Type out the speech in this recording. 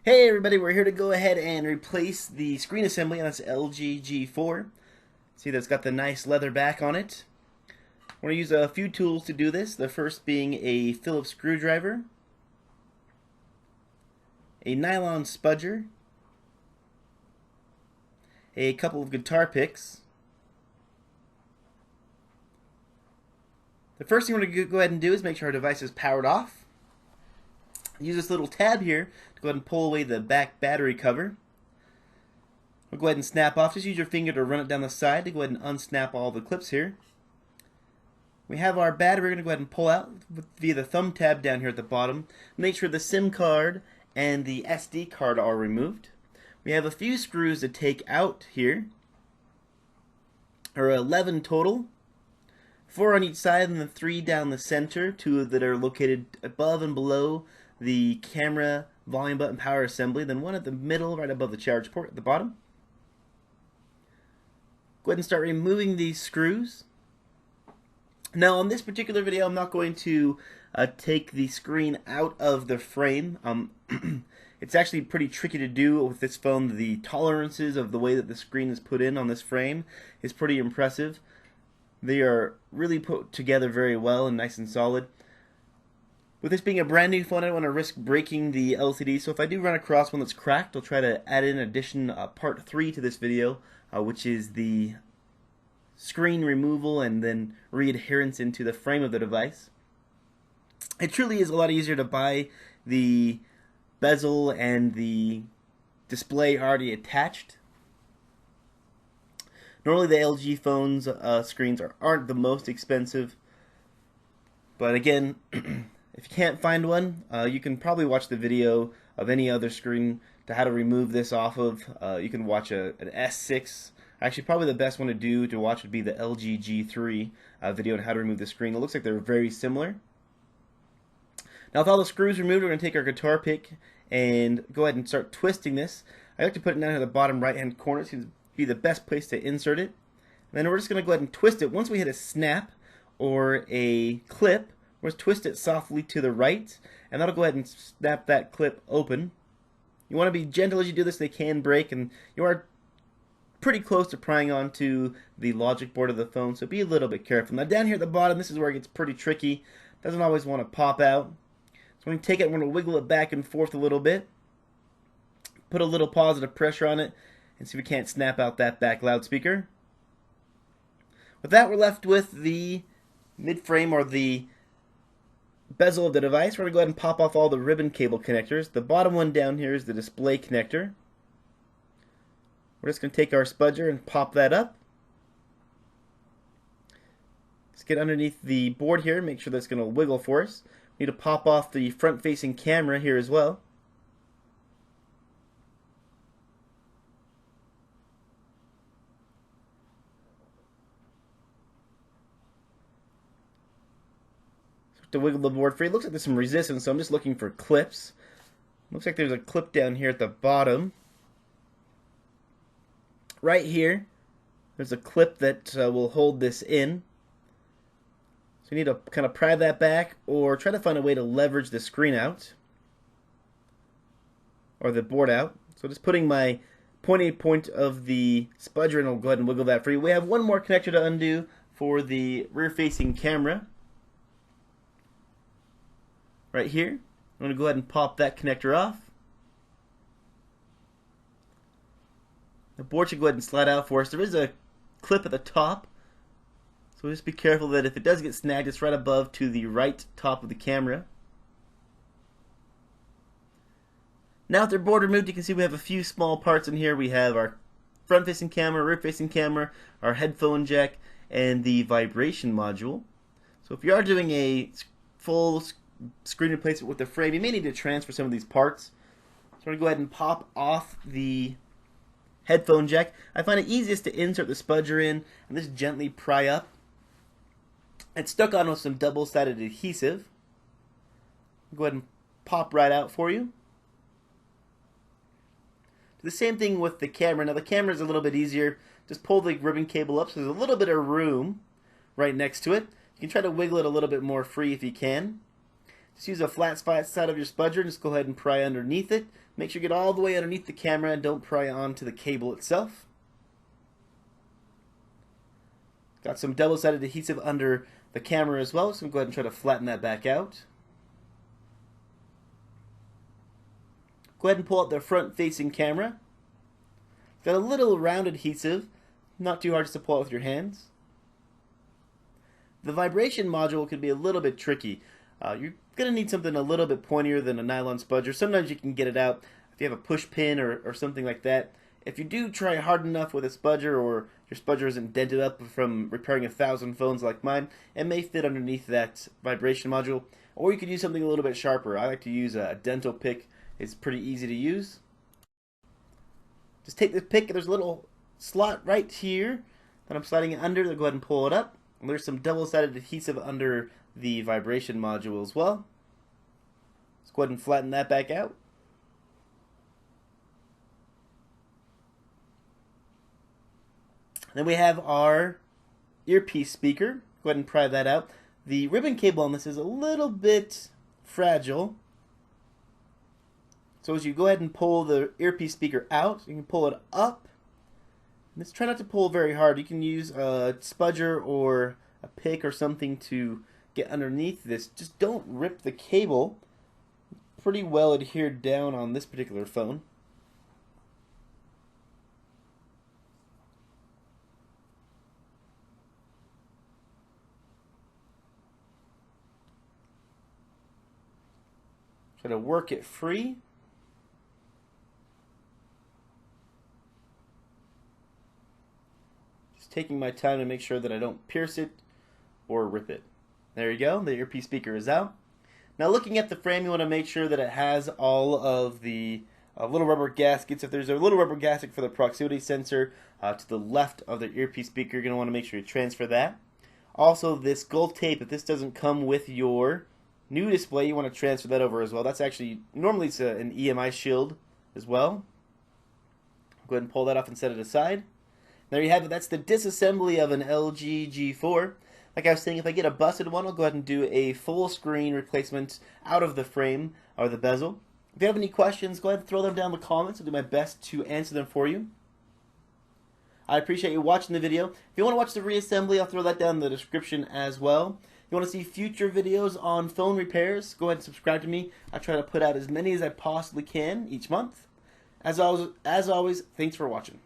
Hey everybody, we're here to go ahead and replace the screen assembly on this LG G4. See that it's got the nice leather back on it. We're going to use a few tools to do this, the first being a Phillips screwdriver, a nylon spudger, a couple of guitar picks. The first thing we're going to go ahead and do is make sure our device is powered off. Use this little tab here to go ahead and pull away the back battery cover. We'll go ahead and snap off. Just use your finger to run it down the side to go ahead and unsnap all the clips here. We have our battery. We're going to go ahead and pull out via the thumb tab down here at the bottom. Make sure the SIM card and the SD card are removed. We have a few screws to take out here. There are 11 total. 4 on each side and then 3 down the center. 2 that are located above and below the camera, volume button, power assembly, then 1 at the middle right above the charge port at the bottom. Go ahead and start removing these screws. Now on this particular video I'm not going to take the screen out of the frame. It's actually pretty tricky to do with this phone. The tolerances of the way that the screen is put in on this frame is pretty impressive. They are really put together very well and nice and solid. With this being a brand new phone, I don't want to risk breaking the LCD, so if I do run across one that's cracked, I'll try to add in addition part 3 to this video, which is the screen removal and then readherence into the frame of the device. It truly is a lot easier to buy the bezel and the display already attached. Normally the LG phones screens aren't the most expensive, but again, if you can't find one, you can probably watch the video of any other screen to how to remove this off of. You can watch an S6. Actually, probably the best one to watch would be the LG G3 video on how to remove the screen. It looks like they're very similar. Now with all the screws removed, we're going to take our guitar pick and go ahead and start twisting this. I like to put it down in the bottom right hand corner. It seems to be the best place to insert it. And then we're just going to go ahead and twist it. Once we hit a snap or a clip, we're going to twist it softly to the right, and that'll go ahead and snap that clip open. You want to be gentle as you do this. They can break, and you are pretty close to prying onto the logic board of the phone, so be a little bit careful. Now down here at the bottom, this is where it gets pretty tricky. Doesn't always want to pop out. So when you take it, we're going to wiggle it back and forth a little bit. Put a little positive pressure on it, and see if we can't snap out that back loudspeaker. With that, we're left with the mid-frame or the bezel of the device. We're going to go ahead and pop off all the ribbon cable connectors. The bottom one down here is the display connector. We're just going to take our spudger and pop that up. Let's get underneath the board here, make sure that's going to wiggle for us. We need to pop off the front-facing camera here as well. To wiggle the board free. It looks like there's some resistance, so I'm just looking for clips. Looks like there's a clip down here at the bottom. Right here, there's a clip that will hold this in. So you need to kind of pry that back or try to find a way to leverage the screen out or the board out. So just putting my pointy point of the spudger in, I'll go ahead and wiggle that free. We have one more connector to undo for the rear-facing camera. Right here, I'm going to go ahead and pop that connector off. The board should go ahead and slide out for us. There is a clip at the top, so just be careful that if it does get snagged, it's right above to the right top of the camera. Now with their board removed, you can see we have a few small parts in here. We have our front-facing camera, rear-facing camera, our headphone jack, and the vibration module. So if you are doing a full screen replacement with the frame, you may need to transfer some of these parts. So I'm going to go ahead and pop off the headphone jack. I find it easiest to insert the spudger in and just gently pry up. It's stuck on with some double-sided adhesive. I'll go ahead and pop right out for you. Do the same thing with the camera. Now the camera is a little bit easier. Just pull the ribbon cable up so there's a little bit of room right next to it. You can try to wiggle it a little bit more free if you can. Just use a flat side of your spudger and just go ahead and pry underneath it. Make sure you get all the way underneath the camera and don't pry onto the cable itself. Got some double-sided adhesive under the camera as well, so I'm going to go ahead and try to flatten that back out. Go ahead and pull out the front-facing camera. Got a little round adhesive, not too hard to pull out with your hands. The vibration module can be a little bit tricky. You're going to need something a little bit pointier than a nylon spudger. Sometimes you can get it out if you have a push pin or something like that. If you do try hard enough with a spudger, or your spudger isn't dented up from repairing 1,000 phones like mine, it may fit underneath that vibration module. Or you could use something a little bit sharper. I like to use a dental pick. It's pretty easy to use. Just take this pick, there's a little slot right here that I'm sliding it under. Then go ahead and pull it up. And there's some double-sided adhesive under the vibration module as well. Let's go ahead and flatten that back out. Then we have our earpiece speaker. Go ahead and pry that out. The ribbon cable on this is a little bit fragile. So as you go ahead and pull the earpiece speaker out, you can pull it up. Just try not to pull very hard. You can use a spudger or a pick or something to get underneath this. Just don't rip the cable. Pretty well adhered down on this particular phone. Try to work it free. Just taking my time to make sure that I don't pierce it or rip it. There you go, the earpiece speaker is out. Now looking at the frame, you want to make sure that it has all of the little rubber gaskets. If there's a little rubber gasket for the proximity sensor to the left of the earpiece speaker, you're going to want to make sure you transfer that. Also, this gold tape, if this doesn't come with your new display, you want to transfer that over as well. That's actually, normally it's an EMI shield as well. Go ahead and pull that off and set it aside. There you have it. That's the disassembly of an LG G4. Like I was saying, if I get a busted one, I'll go ahead and do a full screen replacement out of the frame or the bezel. If you have any questions, go ahead and throw them down in the comments. I'll do my best to answer them for you. I appreciate you watching the video. If you want to watch the reassembly, I'll throw that down in the description as well. If you want to see future videos on phone repairs, go ahead and subscribe to me. I try to put out as many as I possibly can each month. As always, thanks for watching.